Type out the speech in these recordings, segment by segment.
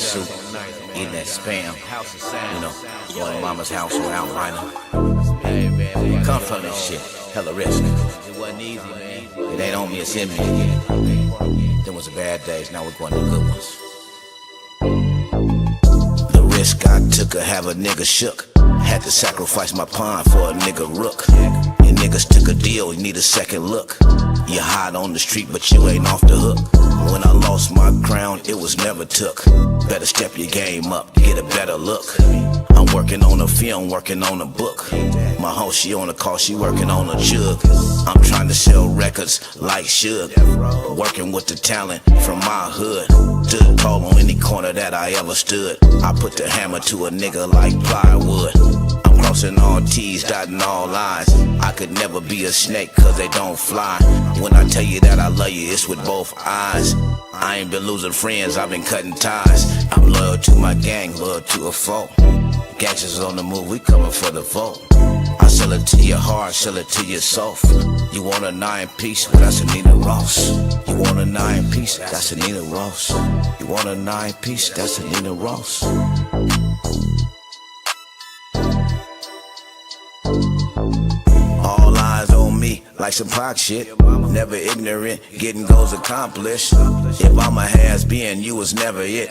suit, eating that spam. Going to mama's house without minor. Come from this shit, hella risk. It ain't on me, it's in me. Them was the bad days, now we're going to the good ones. The risk I took to have a nigga shook. Had to sacrifice my pond for a nigga rook. You niggas took a deal, you need a second look. You hot on the street, but you ain't off the hook. When I lost my crown, it was never took. Better step your game up, get a better look. I'm working on a film, working on a book. My hoe, she on a call, she working on a jug. I'm trying to sell records like Suge. Working with the talent from my hood. Stood tall on any corner that I ever stood. I put the hammer to a nigga like plywood. I'm crossing all T's, dotting all I's. I could never be a snake cause they don't fly. When I tell you that I love you, it's with both eyes. I ain't been losing friends, I've been cutting ties. I'm loyal to my gang, loyal to a foe. Gangsters on the move, we coming for the vote. I sell it to your heart, sell it to your soul. You want a 9-piece? Well, that's a Nina Ross. You want a 9-piece? That's a Nina Ross. You want a 9-piece? That's a Nina Ross. All eyes on me, like some pop shit. Never ignorant, getting goals accomplished. If I'm a has-been, you was never it.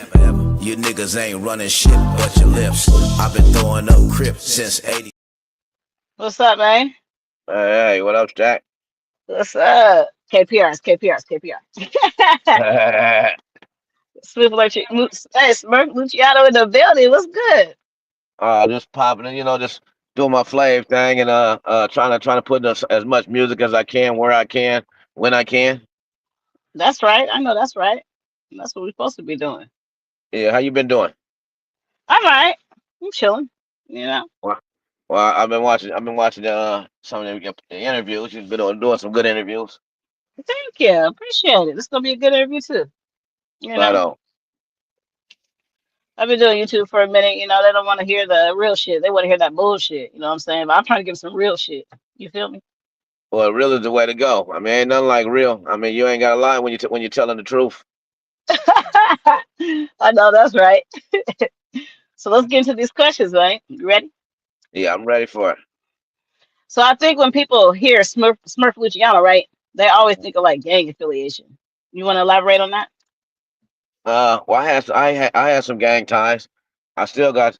You niggas ain't running shit but your lips. I've been throwing up Crip since 80. What's up, man? Hey, what up, Jack? What's up? KPRs, KPRs, KPR. Smooth like hey, Smurf Luchiano in the building. What's good? Just popping, just doing my Flav thing and trying to put as much music as I can, where I can, when I can. That's right. I know that's right. That's what we're supposed to be doing. Yeah, how you been doing? I'm all right. I'm chilling. You know. Well, I've been watching some of the interviews. You've been doing some good interviews. Thank you. Appreciate it. This is gonna be a good interview too. You Right know. on. I've been doing YouTube for a minute. You know, they don't want to hear the real shit. They want to hear that bullshit. You know what I'm saying? But I'm trying to give some real shit. You feel me? Well, real is the way to go. I mean, ain't nothing like real. I mean, you ain't got to lie when you're telling the truth. I know that's right. So let's get into these questions, right? You ready? Yeah, I'm ready for it. So I think when people hear Smurf Luciano, right, they always think of like gang affiliation. You want to elaborate on that? Well, I had some gang ties. I still got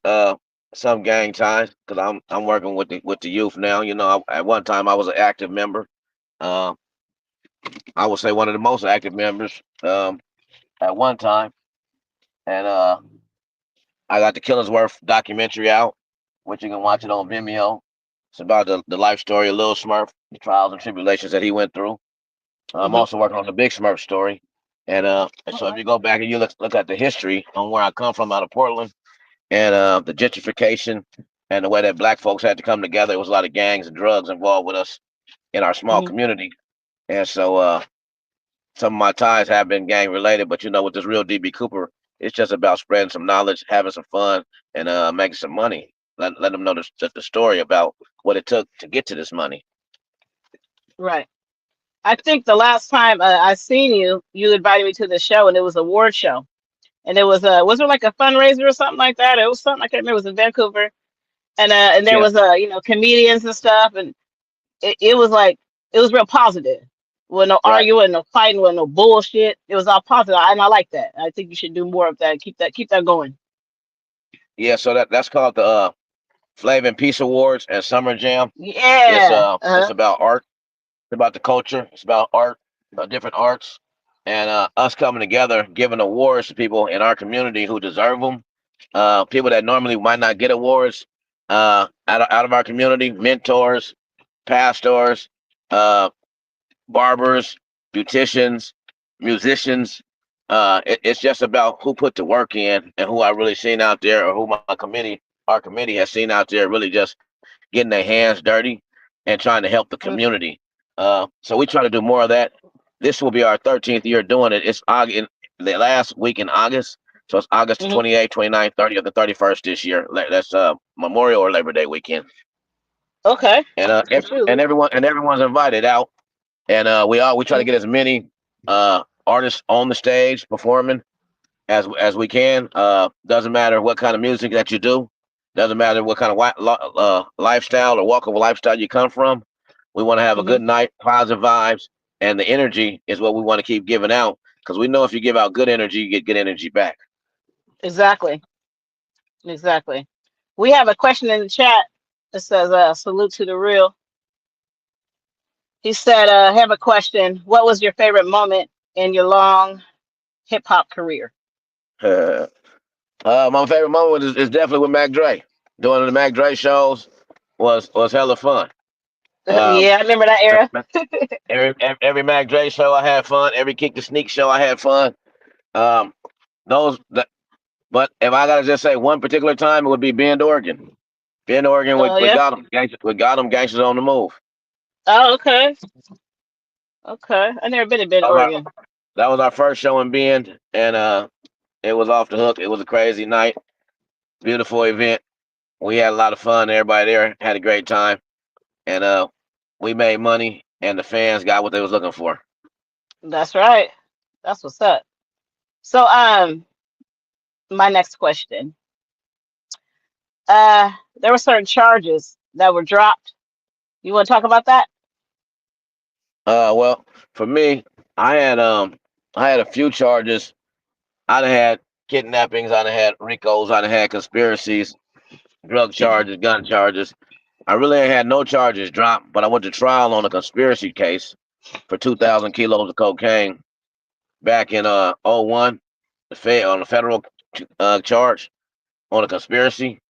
some gang ties because I'm working with the youth now. At one time I was an active member. Uh, I would say one of the most active members at one time, and I got the Killingsworth documentary out, which you can watch it on Vimeo. It's about the life story of Lil Smurf, the trials and tribulations that he went through. I'm Hmm. also working on the Big Smurf story, and so if Okay. you go back and you look at the history on where I come from out of Portland and the gentrification and the way that black folks had to come together, there was a lot of gangs and drugs involved with us in our small Hmm. community, and so some of my ties have been gang related. But with this real DB Cooper, it's just about spreading some knowledge, having some fun, and making some money. Let them know the story about what it took to get to this money. Right. I think the last time I seen you, you invited me to the show, and it was a award show, and it was there like a fundraiser or something like that? It was something I can't remember. It was in Vancouver, and there Yeah, was comedians and stuff, and it was like it was real positive. With no right. arguing, no fighting, with no bullshit. It was all positive, and I like that. I think you should do more of that. Keep that going. Yeah, so that's called the Flav and Peace Awards and Summer Jam. It's Yeah. Uh-huh. about art. It's about the culture. It's about art, different arts, and us coming together, giving awards to people in our community who deserve them. People that normally might not get awards out of our community, mentors, pastors, uh, barbers, beauticians, musicians. It's just about who put the work in and who I really seen out there, or who our committee has seen out there, really just getting their hands dirty and trying to help the Mm. community. So we try to do more of that. This will be our 13th year doing it. It's in the last week in August. So it's August the Mhm. 28th, 29th, 30th, the 31st this year. That's Memorial or Labor Day weekend. Okay. And Shoot. everyone's invited out. And we try to Mhm. get as many artists on the stage performing. as we can. Doesn't matter what kind of music that you do. Doesn't matter what kind of lifestyle or walk of lifestyle you come from. We want to have a Hmm. good night, positive vibes, and the energy is what we want to keep giving out because we know if you give out good energy, you get good energy back. Exactly. Exactly. We have a question in the chat that says, salute to the real. He said, I have a question. What was your favorite moment in your long hip hop career? My favorite moment is definitely with Mac Dre. Doing the Mac Dre shows was hella fun. Um, Yeah, I remember that era. every Mac Dre show I had fun. Every Kick the Sneak show I had fun. Um, those, that, but if I gotta just say one particular time, it would be Bend, Oregon. Bend, Oregon Oh, with yeah. Gotham gangsters on the move. Oh, okay. Okay. I never been to Bend, That was Oregon. our, that was our first show in Bend, and it was off the hook. It was a crazy night, beautiful event. We had a lot of fun. Everybody there had a great time, and we made money, and the fans got what they was looking for. That's right. That's what's up. So, my next question. There were certain charges that were dropped. You want to talk about that? Well, for me, I had um, I had a few charges. I'd have had kidnappings. I'd have had RICOs. I'd have had conspiracies, drug charges, gun charges. I really ain't had no charges dropped, but I went to trial on a conspiracy case for 2,000 kilos of cocaine back in '01. On a federal charge on a conspiracy.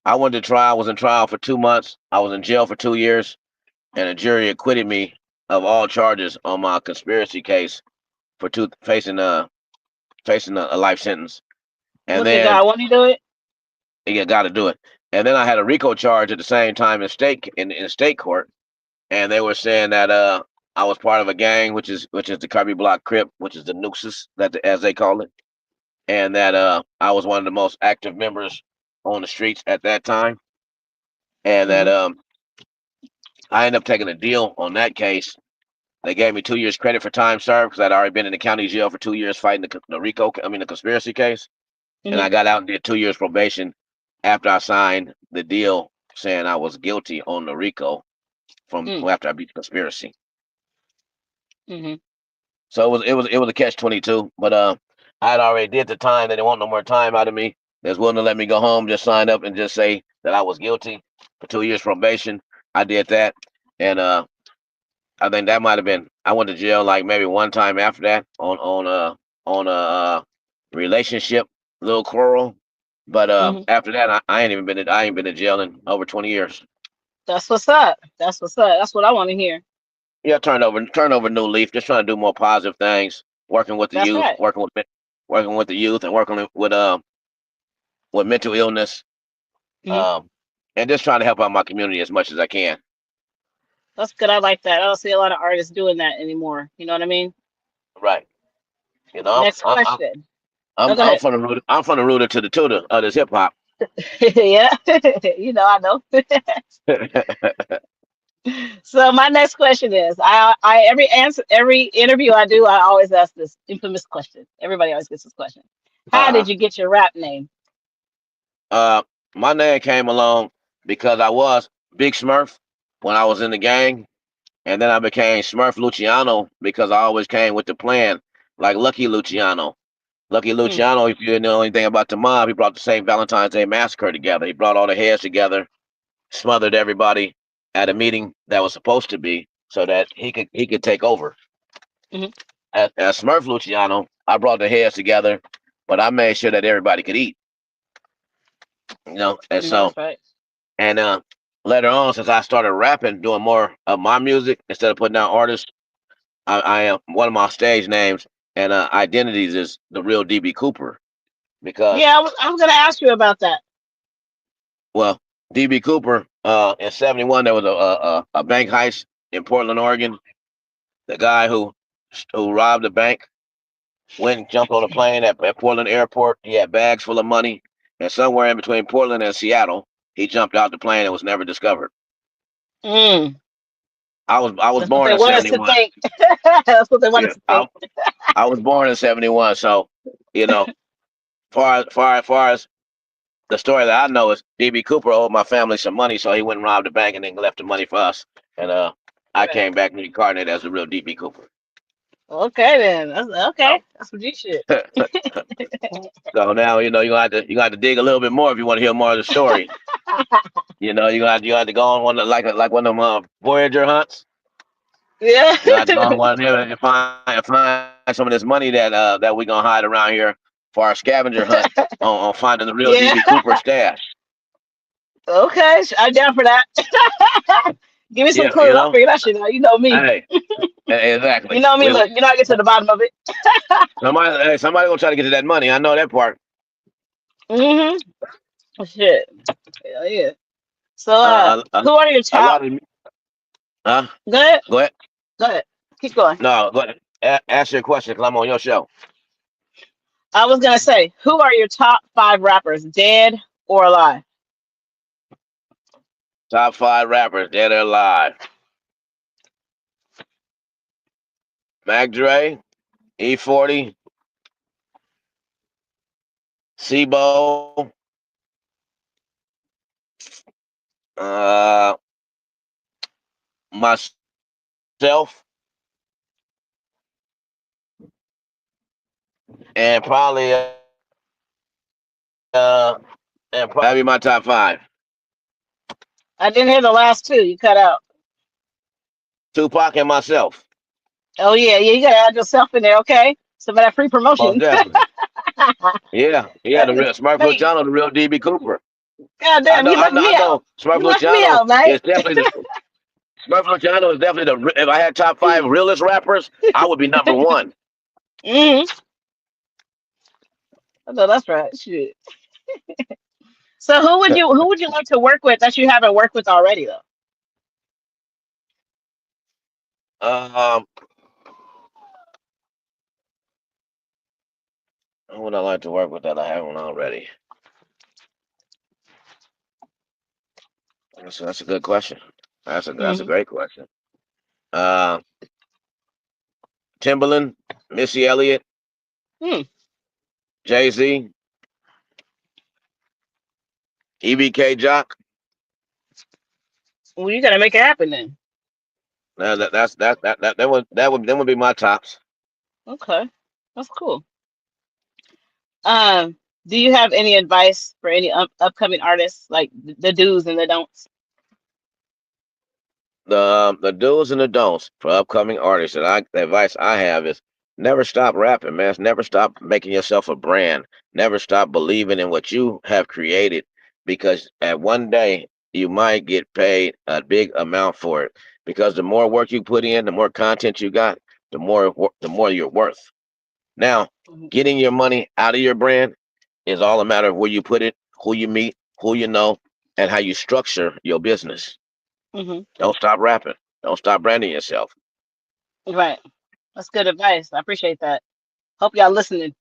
I went to trial. Was in trial for 2 months. I was in jail for 2 years, and a jury acquitted me of all charges on my conspiracy case for facing a life sentence. And Look at then God. Want to do it? you got to do it. And then I had a RICO charge at the same time in state court, and they were saying that I was part of a gang, which is the Kirby Block Crip, which is the Nuxus as they call it, and that I was one of the most active members on the streets at that time, and that Hmm. I ended up taking a deal on that case. They gave me 2 years credit for time served because I'd already been in the county jail for 2 years fighting the conspiracy case, and Hmm. I got out and did 2 years probation after I signed the deal saying I was guilty on the RICO from Mm. after I beat the conspiracy. Hmm. So it was a catch 22, but I had already did the time. They didn't want no more time out of me. They was willing to let me go home, just sign up and just say that I was guilty for 2 years probation. I did that, and I think that might have been. I went to jail like maybe one time after that on a relationship little quarrel. But Hmm. after that, I ain't been to jail in over 20 years. That's what's up. That's what's up. That's what I want to hear. Yeah, turn over new leaf. Just trying to do more positive things. Working with the That's youth, right. working with the youth, and working with mental illness. Hmm. Um, and just trying to help out my community as much as I can. That's good. I like that. I don't see a lot of artists doing that anymore. You know what I mean? Right. You know, Next question. Oh, I'm go I'm ahead. from the rooter. I'm from the rooter to the tutor of this hip hop. Yeah. I know. So my next question is, I every interview I do, I always ask this infamous question. Everybody always gets this question. How uh did you get your rap name? Uh, my name came along because I was Big Smurf when I was in the gang, and then I became Smurf Luchiano because I always came with the plan, like Lucky Luchiano. Lucky Mm, Luciano, if you know anything about the mob, he brought the same Valentine's Day massacre together. He brought all the heads together, smothered everybody at a meeting that was supposed to be, so that he could take over. hmm. As Smurf Luciano, I brought the heads together, but I made sure that everybody could eat. And so That's right. and later on, since I started rapping, doing more of my music instead of putting out artists, I am one of my stage names and identities is the real DB Cooper because Yeah, I was gonna ask you about that. well, DB Cooper in '71 there was a bank heist in Portland, Oregon. The guy who robbed the bank went and jumped on a plane at Portland Airport. He had bags full of money, and somewhere in between Portland and Seattle, he jumped out the plane and was never discovered. Mm, I was that's what born they in want us to '71. think. That's what they want us Yeah, to I think. I was born in '71, so you know. Far as the story that I know is DB Cooper owed my family some money, so he went and robbed the bank and then left the money for us. And I Right. came back reincarnated as the real DB Cooper. Okay then. That's So, okay. That's what you should. so now you gonna have to dig a little bit more if you want to hear more of the story. You gonna have to go on like one of them Voyager hunts. Yeah. You gonna have to go on one of them and find some of this money that we gonna hide around here for our scavenger hunt on finding the real Yeah. DB Cooper stash. Okay. I'm down for that. Give me some Yeah, clues. I'll figure that shit out. You know me. hey, You exactly. know me. Look, you know I get to the bottom of it. Somebody gonna try to get to that money. I know that part. Mm-hmm. Shit. Hell yeah. So, Uh, a, a, who are your a top? lot of huh? Go ahead. Go ahead. Go ahead. Keep going. No, go ahead. Ask your question because I'm on your show. I was gonna say, who are your top five rappers, dead or alive? Top five rappers dead or alive: Mac Dre, E40, Sibo, uh, myself, and probably that'd be my top five. I didn't hear the last two. You cut out. Tupac and myself, Oh yeah, yeah. You gotta add yourself in there, okay? Some of that free most promotion. definitely. Yeah, the real Smurf Hey, Luchiano, the real DB Cooper. I goddamn, know, you I left know, me I out. know. Smurf You left me Luciano out, man. is definitely the Smurf Luciano is definitely the. If I had top five realest rappers, I would be number one. Mm-hmm. I know that's right. Shit. So who would you like to work with that you haven't worked with already though? Um, who would I like to work with that I haven't already? That's a good question. That's a Mm-hmm. great question. Uh, Timberland, Missy Elliott, Hmm. Jay Z, EBK Jock. Well, you gotta make it happen then. That would be my tops. Okay, that's cool. Um, do you have any advice for any upcoming artists, like the do's and the don'ts? The do's and the don'ts for upcoming artists the advice I have is never stop rapping, man. Never stop making yourself a brand. Never stop believing in what you have created because at one day you might get paid a big amount for it. Because the more work you put in, the more content you got, the more you're worth. Now, Hmm. getting your money out of your brand is all a matter of where you put it, who you meet, who you know, and how you structure your business. Hmm. Don't stop rapping. Don't stop branding yourself. Right. That's good advice. I appreciate that. Hope y'all listening.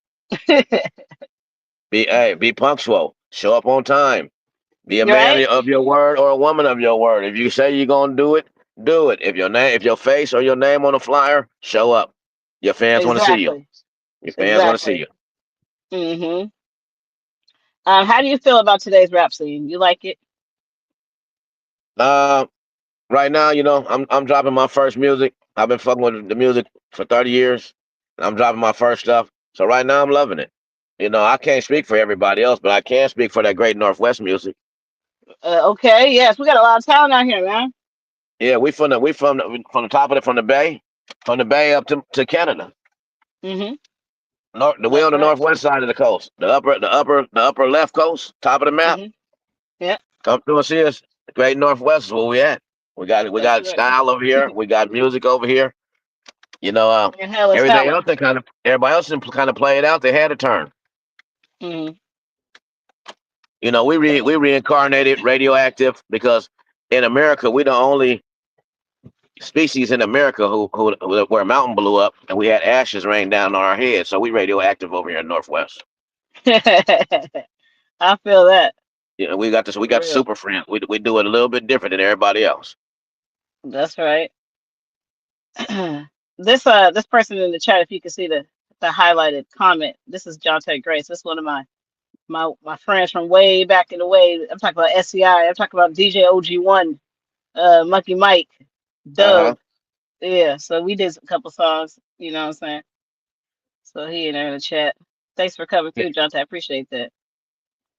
Be punctual. Show up on time. Be a man Right? of your word or a woman of your word. If you say you're gonna do it, do it. If your face or your name on a flyer, show up. Your fans want to see you. Exactly. Your fans want to see Exactly. you. Hmm. How do you feel about today's rap scene? You like it? Uh, right now, I'm dropping my first music. I've been fucking with the music for 30 years. And I'm dropping my first stuff. So right now, I'm loving it. I can't speak for everybody else, but I can speak for that great Northwest music. Okay. Yes, we got a lot of talent out here, man. Yeah, we from the top of from the bay up to Canada. Hmm. We That's on the right. northwest side of the coast, the upper left coast, top of the map. Hmm. Yeah, Come through and see us. The great Northwest is where we at. We that's got right. style over here. We got music over here. You know, And hell is everything talent. else everybody else didn't kind of play it out. They had a turn. Hmm. We reincarnated radioactive because in America we the only species in America where a mountain blew up and we had ashes rain down on our heads. So we radioactive over here in Northwest. I feel that We got this. We for got real. super friends. We do it a little bit different than everybody else. That's right. This person in the chat, if you can see the highlighted comment, this is John Ted Grace. This is one of my My friends from way back in the way. I'm talking about SCI. I'm talking about DJ OG1, Monkey Mike, Uh-huh. Doug. Yeah, so we did a couple songs. You know what I'm saying? So he in there in the chat. Thanks for coming Yeah, through, Jonte. I appreciate that.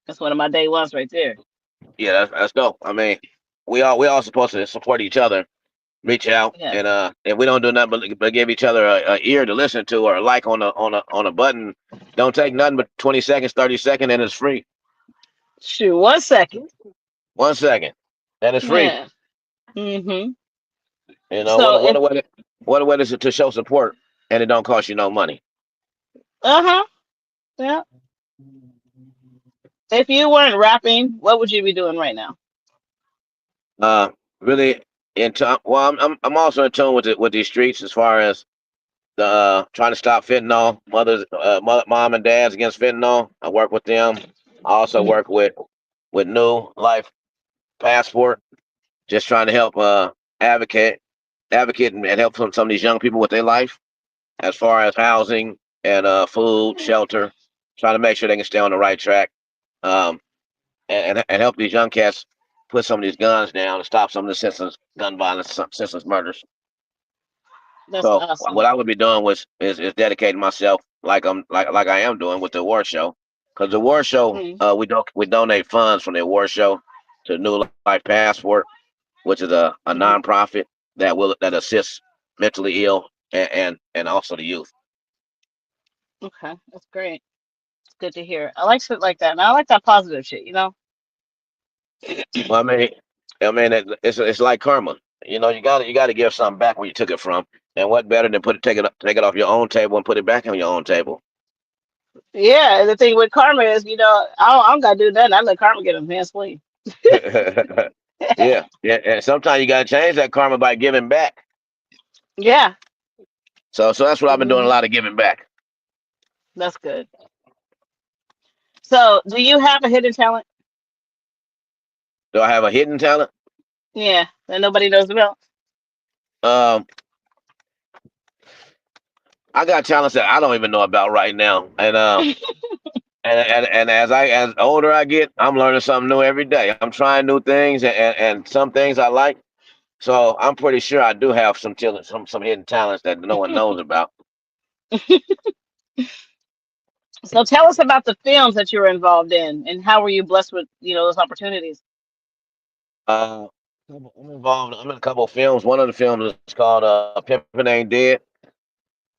That's one of my day ones right there. yeah, that's dope. I mean, we all supposed to support each other, reach out, Yeah. and we don't do nothing but give each other a ear to listen to or a like on a button. Don't take nothing but 20 seconds, 30 seconds, and it's free. Shoot, 1 second. 1 second, and it's free. Yeah. Mm-hmm. You know So what if a way what a way to show support, and it don't cost you no money. uh-huh. Yeah. If you weren't rapping, what would you be doing right now? Uh, really in time. Well, I'm also in tune with with these streets as far as the trying to stop fentanyl. Mom and dads against fentanyl. I work with them. I also Mhm. work with New Life Passport, just trying to help advocate advocate and help some of these young people with their life as far as housing and food, shelter, trying to make sure they can stay on the right track. Um, and help these young cats put some of these guns down and stop some of the senseless gun violence, some senseless murders. That's So what awesome. I would be doing is dedicating myself like like I am doing with the award show, because the award show Mm, we donate funds from the award show to New Life Passport, which is a hmm. nonprofit that assists mentally ill and also the youth. Okay, that's great. It's good to hear. I like shit like that, and I like that positive shit. You know. Well, I mean, it's like karma. You know, you got to give something back where you took it from. And what better than take it off your own table and put it back on your own table? Yeah, and the thing with karma is, I don't gotta do nothing. I let karma get him hands clean. Yeah, yeah. And sometimes you got to change that karma by giving back. Yeah. So that's what I've been doing, a Hmm. lot of giving back. That's good. So, do you have a hidden talent? Do I have a hidden talent? Yeah, that nobody knows about. Um, I got talents that I don't even know about right now, and as older I get, I'm learning something new every day. I'm trying new things, and some things I like. So I'm pretty sure I do have some hidden talents that no one knows about. So, tell us about the films that you were involved in, and how were you blessed with, those opportunities? Uh, I'm involved. I'm in a couple of films. One of the films is called "Pimpin' Ain't Dead."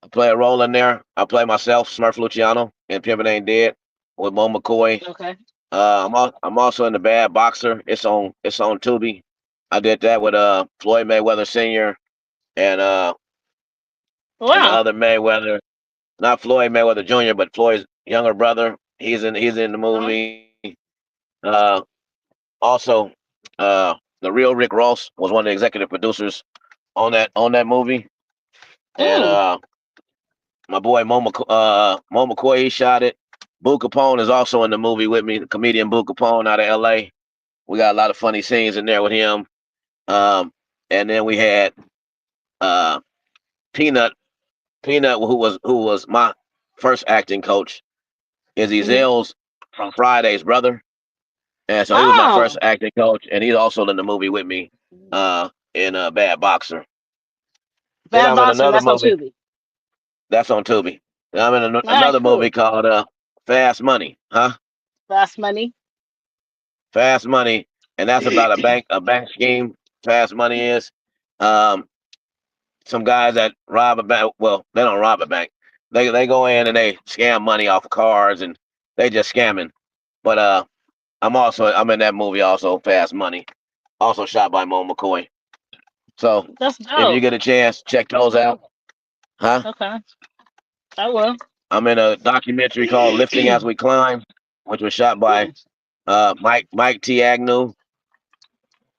I play a role in there. I play myself, Smurf Luchiano, in "Pimpin' Ain't Dead" with Mo McCoy. Okay. I'm also in the Bad Boxer. It's on Tubi. I did that with Floyd Mayweather Sr. and and the Wow. other Mayweather, not Floyd Mayweather Jr., but Floyd's younger brother. He's in the Uh-huh. movie. Uh, Also, uh, the real Rick Ross was one of the executive producers on that movie, and Mm. my boy Mo McCoy, he shot it. Boo Capone is also in the movie with me. The comedian Boo Capone out of L.A. We got a lot of funny scenes in there with him. Um, and then we had uh, Peanut, who was my first acting coach. Izzy Hmm. Zales from Friday's brother, and so he was my first Oh, acting coach, and he's also in the movie with me in Bad Boxer. Then Bad I'm in Boxer, and another that's on movie Tubi. that's on Tubi. Then I'm in All right, another movie cool. called Fast Money, huh? Fast Money. Fast Money, and that's about a bank scheme. Fast Money is um, some guys that rob a bank. Well, they don't rob a bank. They go in and they scam money off of cars, and they just scamming. But I'm in that movie also, Fast Money, also shot by Mo McCoy. So That's if you dope. get a chance, check those out, huh? Okay, I will. I'm in a documentary called "Lifting as We Climb," which was shot by Hmm. Mike T. Agnew,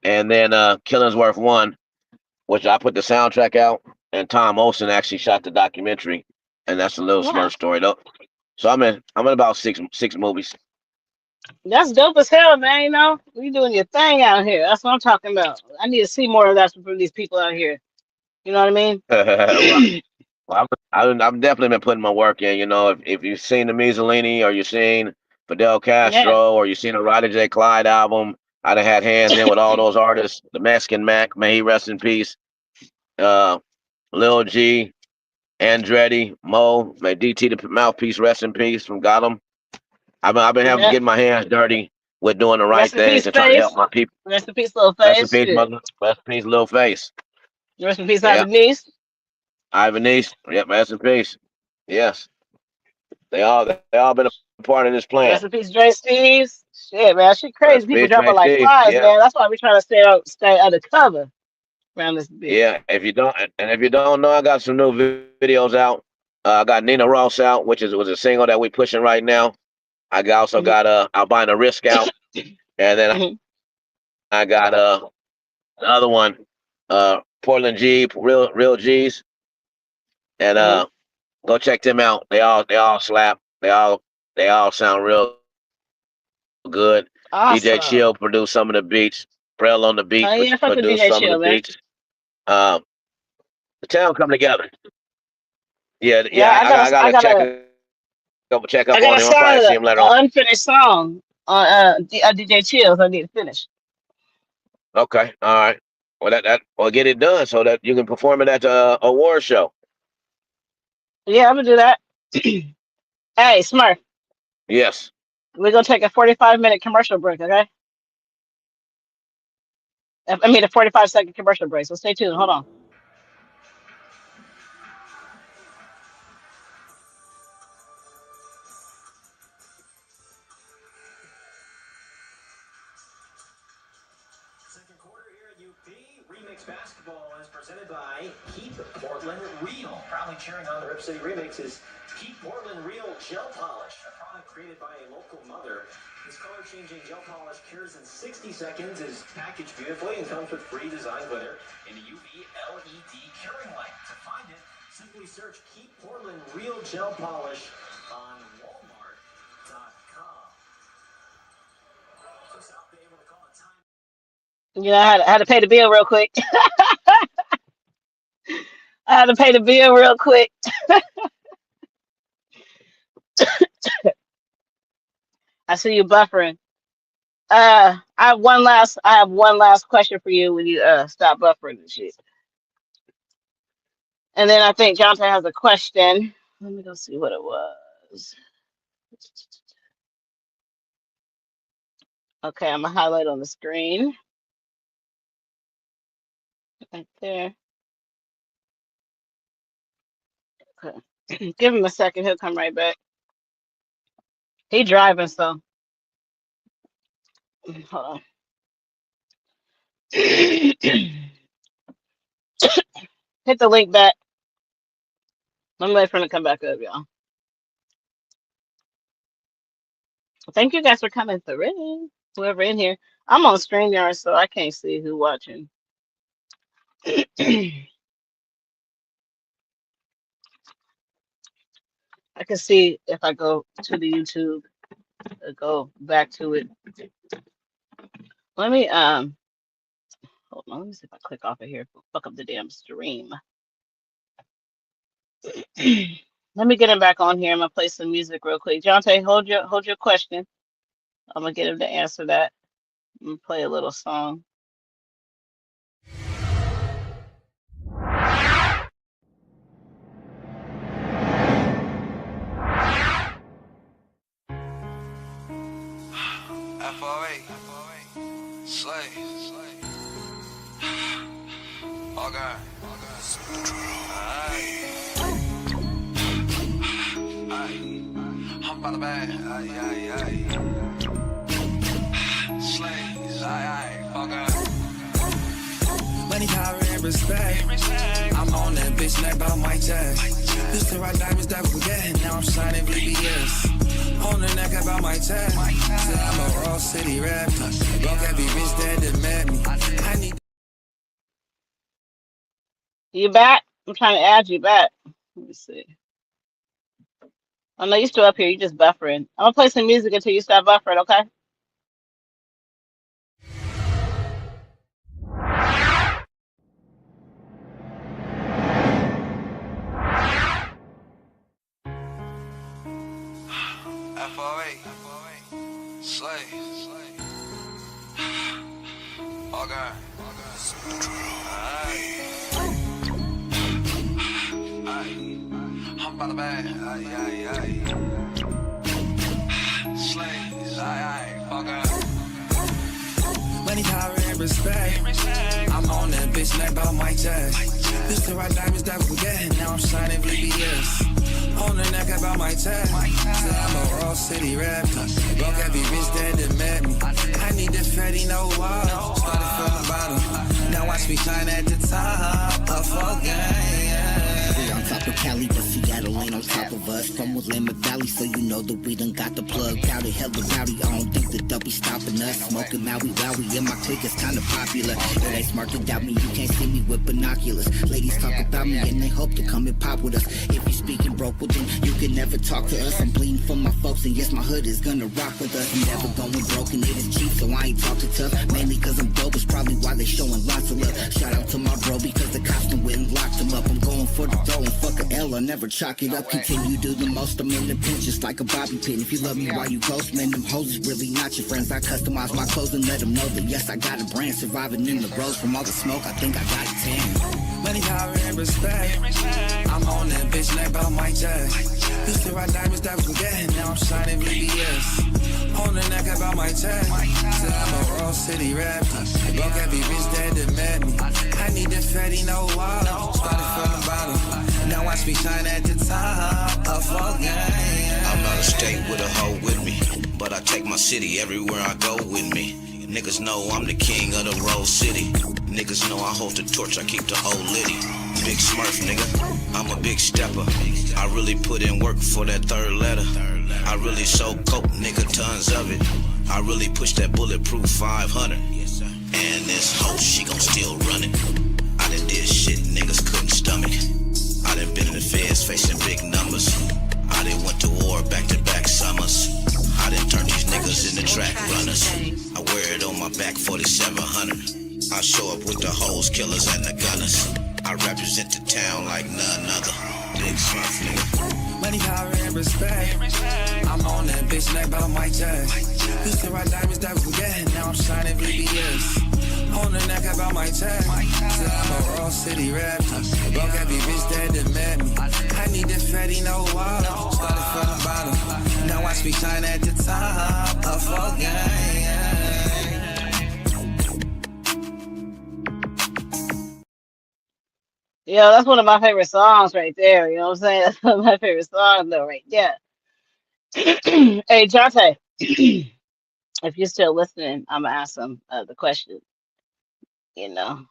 and then Killingsworth One, which I put the soundtrack out, and Tom Olsen actually shot the documentary, and that's a little Wow, Smurf story though. So I'm in about six movies. that's dope as hell, man. You doing your thing out here. That's what I'm talking about. I need to see more of that from these people out here. You know what I mean? Well, I've definitely been putting my work in. You know, if you've seen the Mussolini or you've seen Fidel Yeah. Castro, or you seen a Roddy J. Clyde album. I done had hands in with all those artists. The Mexican Mac, may he rest in peace. Uh, Lil G, Andretti, Mo, may DT the mouthpiece rest in peace from Gotham. I've been having to Yeah. get my hands dirty with doing the right Rest in things peace, and trying to help face. my people. Rest in peace, little Rest in face. peace, Shit. mother. Rest in peace, little face. Rest in peace, Yeah, Ivan Niece. Ivan East. Yep, rest in peace. Yes, they all been a part of this plan. Rest in peace, Dre Steves. Shit, man. Shit Rest crazy. in People peace, Dre dropping like Steve. flies, Yeah, man. That's why we trying to stay undercover around this bitch. yeah. If you don't know, I got some new videos out. I got Nina Ross out, which was a single that we pushing right now. Also Hmm. got Albina Risk out, and then Hmm. I got another one, Portland G, real G's, and Hmm. go check them out. They all slap. They all sound real good. DJ Awesome. Chill produced some of the beats. Prel on the Oh beat yeah, fuck with produced DJ some of the Chill, man. beats. Um, the town come together. Yeah, Yeah, yeah. I gotta check I up got on a him. I'll song, probably see an him later on. unfinished song on DJ Chills. I need to finish. Okay, all right. Well, well, get it done so that you can perform it at the award show. Yeah, I'm gonna do that. Hey, Smurf, Yes. we're gonna take a 45-minute commercial break, okay? I mean, a 45-second commercial break. So stay tuned. Hold on. Second quarter here at UP. Remix Basketball is presented by Keep Portland Real. Proudly cheering on the Rip City Remix is Keep Portland Real Gel Polish, a product created by a local mother. This color-changing gel polish cures in 60 seconds, is packaged beautifully, and comes with free design glitter and a UV LED curing light. To find it, simply search Keep Portland Real Gel Polish on Walmart.com. So South Bay able to call a time. You know, I had to pay the bill real quick. I had to pay the bill real quick. I see you buffering. I have one last question for you when you stop buffering and shit. And then I think Jonathan has a question. Let me go see what it was. Okay, I'm gonna highlight on the screen right there. Okay. Give him a second, he'll come right back. He driving, so hold on. Hit the link back. I'm waiting for him to come back up, y'all. Thank you guys for coming through. Whoever in here. I'm on StreamYard, so I can't see who watching. I can see if I go to the YouTube, go back to it. Let me hold on. Let me see if I click off of here. Fuck up the damn stream. Let me get him back on here. I'm gonna play some music real quick. Jonte, hold your question. I'm gonna get him to answer that. I'm gonna play a little song. FOA, Slay, all God. I'm about to bag. Slay, all God. Money, power, and respect. I'm on that bitch, neck about my chest. Used to rock diamonds that we get, now I'm shining VVS. On the neck about my chest. Said I'm a raw city rapper. Broke every bitch that met me. I need. You back? I'm trying to add you back. Let me see. Oh no, you still up here. You just buffering. I'm gonna play some music until you stop buffering, okay? FOA, Oh God. I'm by the bag. Slaves. Oh God. Money, power, and respect. I'm on that bitch neck about my chest. Used to ride diamonds that we get. Now I'm shining VBS. On the neck about my tag. Said I'm a raw city rapper. Broke every bitch that met me. I need the fatty, no wall. Started from the bottom. Now watch me shine at the top. A full game. We on top of Cali, but Seattle ain't on top of us. From Willamette Valley, so you know that we done got the plug. Powder hella rowdy, I don't think that they'll be stopping us. Smoking Maui Wowie, and my clique is kinda popular. It ain't smart to doubt me, you can't see me with binoculars. Ladies talk about me and they hope to come and pop with us. If you speaking broke, well then you can never talk to us. I'm bleeding for my folks, and yes, my hood is gonna rock with us. I'm never going broken, it is cheap, so I ain't talking tough. Mainly cause I'm dope, it's probably why they showing lots of love. Shout out to my bro, because the cops done went and locked him up. I'm going for the throw and fuck a L, I never chalk it up. Continue to do the most, I'm in the pinch just like a bobby pin. If you love me while you ghost, man, them hoes is really not your friends. I customize my clothes and let them know that yes, I got a brand. Surviving in the roads from all the smoke, I think I got a tan. Money, power, and respect. I'm on that bitch neck about my chest. Used to ride diamonds that we get. Now I'm shining VBS. On the neck about my tag. Said I'm a raw city rapper. Broke every bitch that met me. I need the fatty, no wall. Started from the bottom. Now watch me shine at the top. A full game. I'm not a state with a hoe with me, but I take my city everywhere I go with me. Niggas know I'm the king of the Rose City. Niggas know I hold the torch, I keep the old litty. Big Smurf, nigga, I'm a big stepper. I really put in work for that third letter. I really sold coke, nigga, tons of it. I really push that bulletproof 500. And this hoe, she gon' still run it. I done did shit niggas couldn't stomach. I done been in the feds facing big numbers. I done went to war back-to-back summers. I done turned these niggas into track runners. I wear it on my back 4700. I show up with the hoes, killers, and the gunners. I represent the town like none other. Big Smurf, nigga. Money, power, and respect. I'm on that bitch neck about my chest. Used to ride diamonds that we get. Now I'm shining VBS. On the neck about my tag. Said I'm a raw city rapper. Broke every bitch that met me. I need the fatty, no wall. Started from the bottom. Now watch me shine at the top. A full game. Yeah, that's one of my favorite songs right there. You know what I'm saying? That's one of my favorite songs, though, right there. Hey, Jonte, if you're still listening, I'm gonna ask him the question. You know,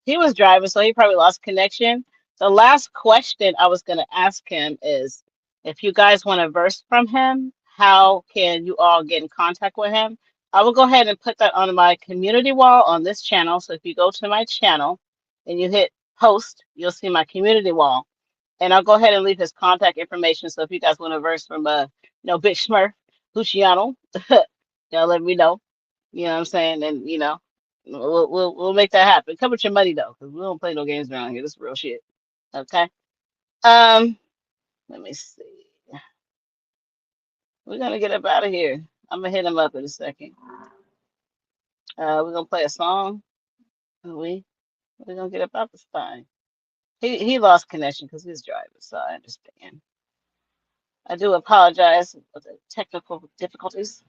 he was driving, so he probably lost connection. The last question I was gonna ask him is, if you guys want a verse from him, how can you all get in contact with him? I will go ahead and put that on my community wall on this channel. So if you go to my channel and you hit post, you'll see my community wall. And I'll go ahead and leave his contact information. So if you guys want a verse from Big Smurf, Luchiano, y'all let me know. You know what I'm saying? And we'll make that happen. Come with your money though, because we don't play no games around here. This is real shit. Okay. Let me see. We're gonna get up out of here. I'm gonna hit him up in a second. We're gonna play a song. We're gonna get up out this thing. He lost connection because he's driving, so I understand. I do apologize for the technical difficulties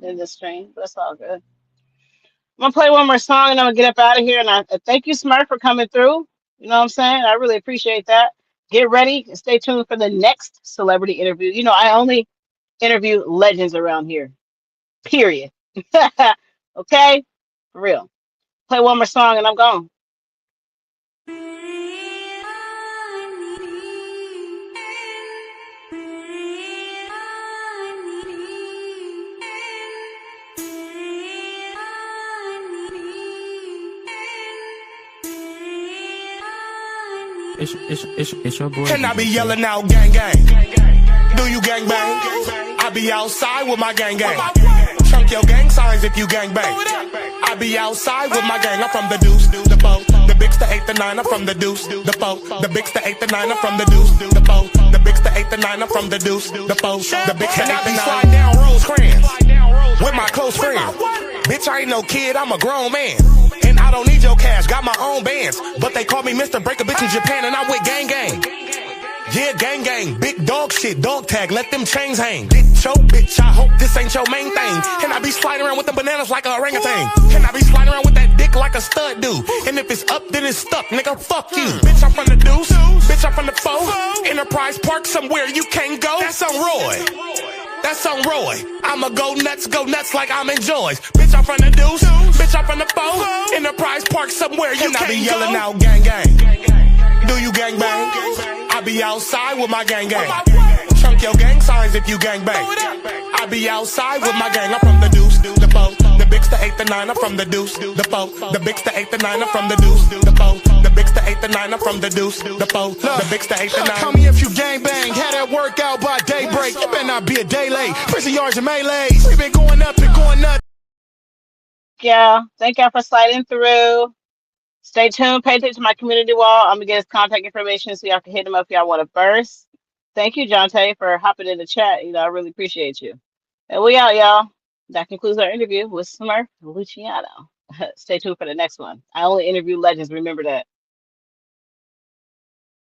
in this stream, but it's all good. I'm gonna play one more song and I'm gonna get up out of here. And I thank you, Smurf, for coming through. You know what I'm saying? I really appreciate that. Get ready and stay tuned for the next celebrity interview. You know, I only interview legends around here. Period. Okay? For real. Play one more song and I'm gone. It's your boy. And I be yelling out gang gang. Do you gang bang? I be outside with my gang gang. Chunk your gang signs if you gang bang. I be outside with my gang. I'm from the deuce, the boat, the bigs, the 8, the 9. I'm from the deuce, the boat, the bigs, the 8, the 9. I'm from the deuce, the boat, the bigs, the 8, the 9. I'm from the deuce, the boat, the bigs, the 8, the 9. crib. Bitch, I ain't no kid, I'm a grown man. And I don't need your cash, got my own bands. But they call me Mr. Break a Bitch in Japan, and I'm with gang gang. Yeah, gang gang, big dog shit, dog tag, let them chains hang. Dick choke, bitch, I hope this ain't your main thing. And I be sliding around with them bananas like a orangutan. And I be sliding around with that dick like a stud do. And if it's up, then it's stuck, nigga, fuck you. Bitch, I'm from the deuce, bitch, I'm from the foe. Enterprise Park, somewhere you can't go. That's on Roy. That's on Roy. I'ma go nuts like I'm in Joy's. Bitch, I'm from the deuce, bitch, I'm from the foe. Enterprise Park, somewhere you can't go. And I be yelling out gang gang. Do you gang bang? I be outside with my gang gang. Chunk your gang signs if you gang bang. I be outside with my gang. I'm from the deuce, the foe, the bigs, the 8, the 9. I'm from the deuce, the foe, the bigs, the 8, the 9. I'm from the deuce, the foe, the bigs, the 8, the 9. I'm from the deuce, the foe, the bigs, the 8, the 9. Call me if you gang bang. Had that workout by daybreak. You better not be a day late. Prison yards and melees. We been going up and going nuts. Yeah, thank y'all for sliding through. Stay tuned. Pay attention to my community wall. I'm gonna get his contact information so y'all can hit him up if y'all want to burst. Thank you, Jonte, for hopping in the chat. I really appreciate you. And we out, y'all. That concludes our interview with Smurf Luchiano. Stay tuned for the next one. I only interview legends. Remember that.